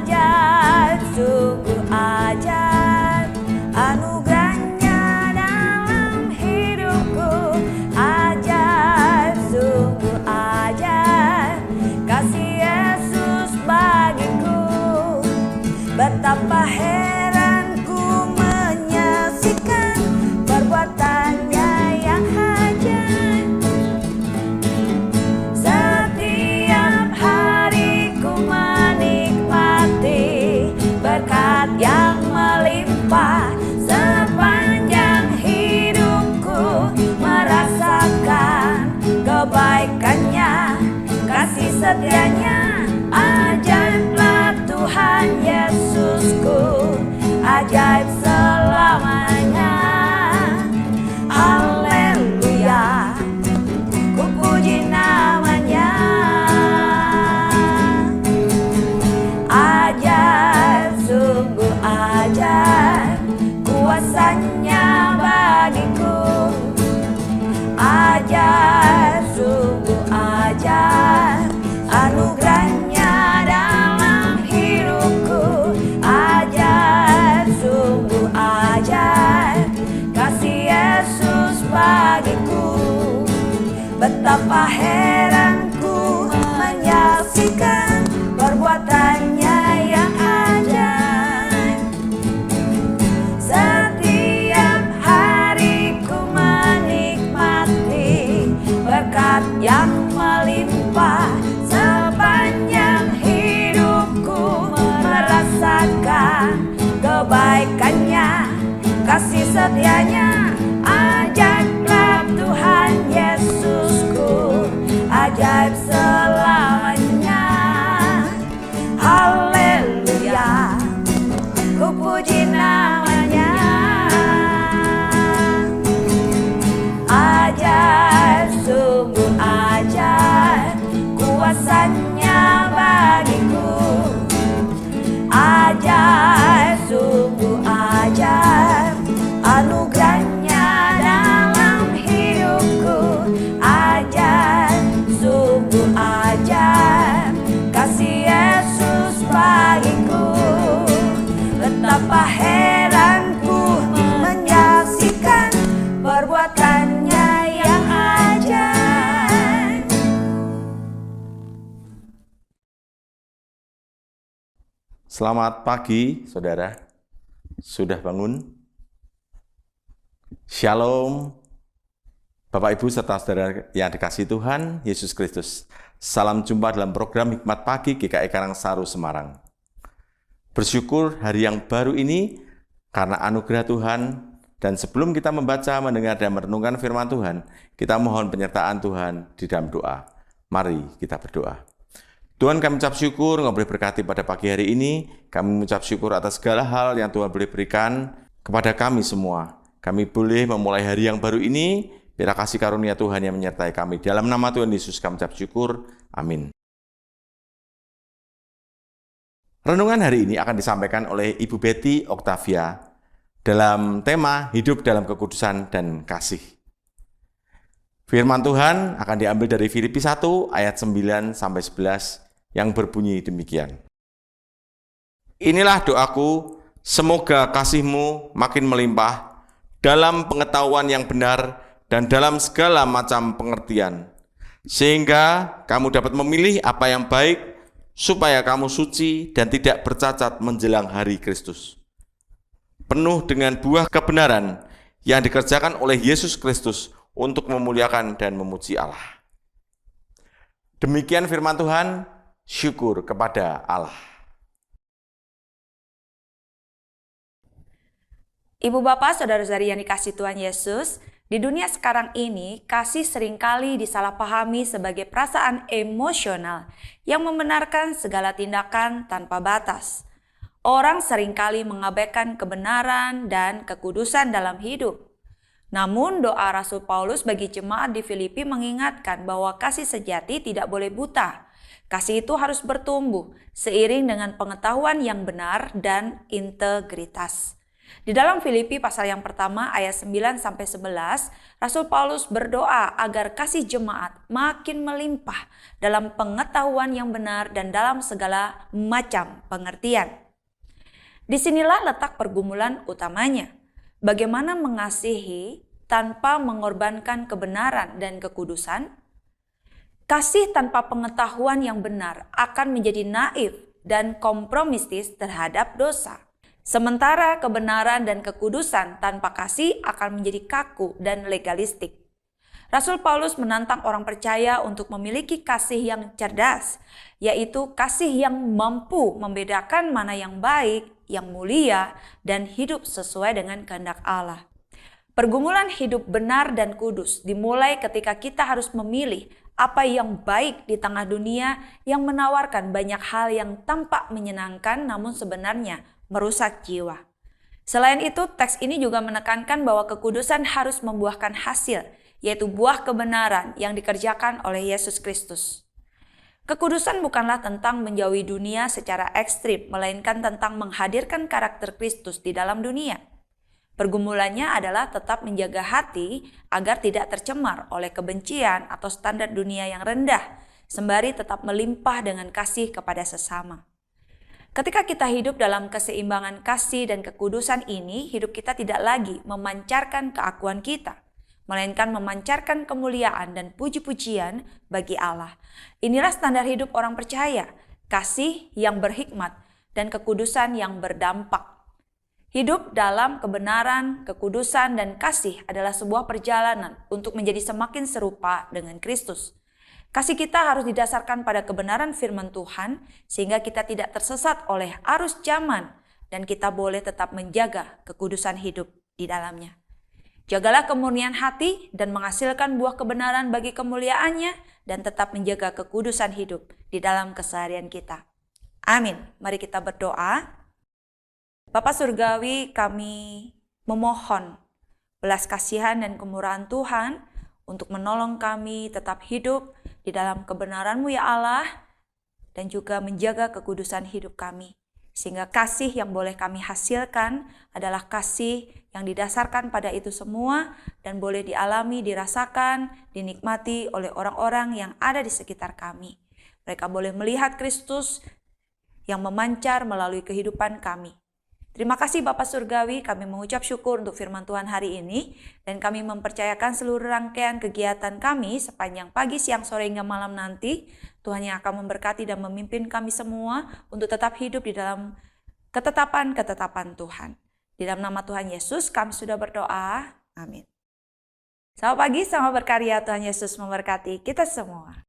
ajaib, sungguh ajaib, anugerahnya dalam hidupku. Ajaib, sungguh ajaib, kasih Yesus bagiku. Betapa heranku menyaksikan perbuatannya yang ajaib. Setiap hari ku menikmati berkat yang melimpah. Sepanjang hidupku merasakan kebaikannya, kasih setianya. Ajaiblah Tuhan Yesusku, ajaib selamanya. Haleluya, ku puji namanya. Ajaib, sungguh ajaib, kuasanya bagiku. Ajaib, sungguh ajaib, anugerahnya dalam hidupku. Ajaib, sungguh ajaib, kasih Yesus bagiku. Betapa heranku menyaksikan perbuatannya yang ajaib. Setiap hari ku menikmati berkat yang melimpah. Sepanjang hidupku merasakan kebaikannya, kasih setianya. Ajaiblah Tuhan Yesusku, ajaib selamanya. Haleluya, ku puji namanya. Ajaib, sungguh ajaib, kuasanya bagiku. Ajaib, sungguh ajaib, anugerahnya dalam hidupku. Ajaib, sungguh ajaib, kasih Yesus bagiku. Betapa heranku menyaksikan perbuatannya yang ajaib. Selamat pagi, saudara. Sudah bangun? Shalom, Bapak Ibu serta saudara yang dikasihi Tuhan Yesus Kristus. Salam jumpa dalam program Hikmat Pagi GKI Karangsaru Semarang. Bersyukur hari yang baru ini karena anugerah Tuhan. Dan sebelum kita membaca, mendengar, dan merenungkan firman Tuhan, kita mohon penyertaan Tuhan di dalam doa. Mari kita berdoa. Tuhan, kami ucap syukur Engkau boleh berkati pada pagi hari ini. Kami mengucap syukur atas segala hal yang Tuhan boleh berikan kepada kami semua. Kami boleh memulai hari yang baru ini. Biar kasih karunia Tuhan yang menyertai kami. Dalam nama Tuhan Yesus kami ucap syukur. Amin. Renungan hari ini akan disampaikan oleh Ibu Betty Octavia dalam tema Hidup dalam Kekudusan dan Kasih. Firman Tuhan akan diambil dari Filipi 1 ayat 9-11 yang berbunyi demikian. Inilah doaku, semoga kasih-Mu makin melimpah dalam pengetahuan yang benar dan dalam segala macam pengertian, sehingga kamu dapat memilih apa yang baik, supaya kamu suci dan tidak bercacat menjelang hari Kristus, penuh dengan buah kebenaran yang dikerjakan oleh Yesus Kristus untuk memuliakan dan memuji Allah. Demikian firman Tuhan, syukur kepada Allah. Ibu bapak saudara-saudari yang dikasihi Tuhan Yesus, di dunia sekarang ini kasih seringkali disalahpahami sebagai perasaan emosional yang membenarkan segala tindakan tanpa batas. Orang seringkali mengabaikan kebenaran dan kekudusan dalam hidup. Namun doa Rasul Paulus bagi jemaat di Filipi mengingatkan bahwa kasih sejati tidak boleh buta. Kasih itu harus bertumbuh seiring dengan pengetahuan yang benar dan integritas. Di dalam Filipi pasal yang pertama ayat 9-11, Rasul Paulus berdoa agar kasih jemaat makin melimpah dalam pengetahuan yang benar dan dalam segala macam pengertian. Disinilah letak pergumulan utamanya. Bagaimana mengasihi tanpa mengorbankan kebenaran dan kekudusan? Kasih tanpa pengetahuan yang benar akan menjadi naif dan kompromistis terhadap dosa. Sementara kebenaran dan kekudusan tanpa kasih akan menjadi kaku dan legalistik. Rasul Paulus menantang orang percaya untuk memiliki kasih yang cerdas, yaitu kasih yang mampu membedakan mana yang baik, yang mulia, dan hidup sesuai dengan kehendak Allah. Pergumulan hidup benar dan kudus dimulai ketika kita harus memilih apa yang baik di tengah dunia yang menawarkan banyak hal yang tampak menyenangkan namun sebenarnya merusak jiwa. Selain itu, teks ini juga menekankan bahwa kekudusan harus membuahkan hasil, yaitu buah kebenaran yang dikerjakan oleh Yesus Kristus. Kekudusan bukanlah tentang menjauhi dunia secara ekstrim, melainkan tentang menghadirkan karakter Kristus di dalam dunia. Pergumulannya adalah tetap menjaga hati agar tidak tercemar oleh kebencian atau standar dunia yang rendah, sembari tetap melimpah dengan kasih kepada sesama. Ketika kita hidup dalam keseimbangan kasih dan kekudusan ini, hidup kita tidak lagi memancarkan keakuan kita, melainkan memancarkan kemuliaan dan puji-pujian bagi Allah. Inilah standar hidup orang percaya, kasih yang berhikmat dan kekudusan yang berdampak. Hidup dalam kebenaran, kekudusan, dan kasih adalah sebuah perjalanan untuk menjadi semakin serupa dengan Kristus. Kasih kita harus didasarkan pada kebenaran firman Tuhan, sehingga kita tidak tersesat oleh arus zaman, dan kita boleh tetap menjaga kekudusan hidup di dalamnya. Jagalah kemurnian hati dan menghasilkan buah kebenaran bagi kemuliaannya, dan tetap menjaga kekudusan hidup di dalam keseharian kita. Amin. Mari kita berdoa. Bapa Surgawi, kami memohon belas kasihan dan kemurahan Tuhan untuk menolong kami tetap hidup di dalam kebenaran-Mu ya Allah, dan juga menjaga kekudusan hidup kami. Sehingga kasih yang boleh kami hasilkan adalah kasih yang didasarkan pada itu semua dan boleh dialami, dirasakan, dinikmati oleh orang-orang yang ada di sekitar kami. Mereka boleh melihat Kristus yang memancar melalui kehidupan kami. Terima kasih Bapa Surgawi, kami mengucap syukur untuk firman Tuhan hari ini, dan kami mempercayakan seluruh rangkaian kegiatan kami sepanjang pagi, siang, sore, hingga malam nanti. Tuhan yang akan memberkati dan memimpin kami semua untuk tetap hidup di dalam ketetapan-ketetapan Tuhan. Di dalam nama Tuhan Yesus kami sudah berdoa. Amin. Selamat pagi, selamat berkarya. Tuhan Yesus memberkati kita semua.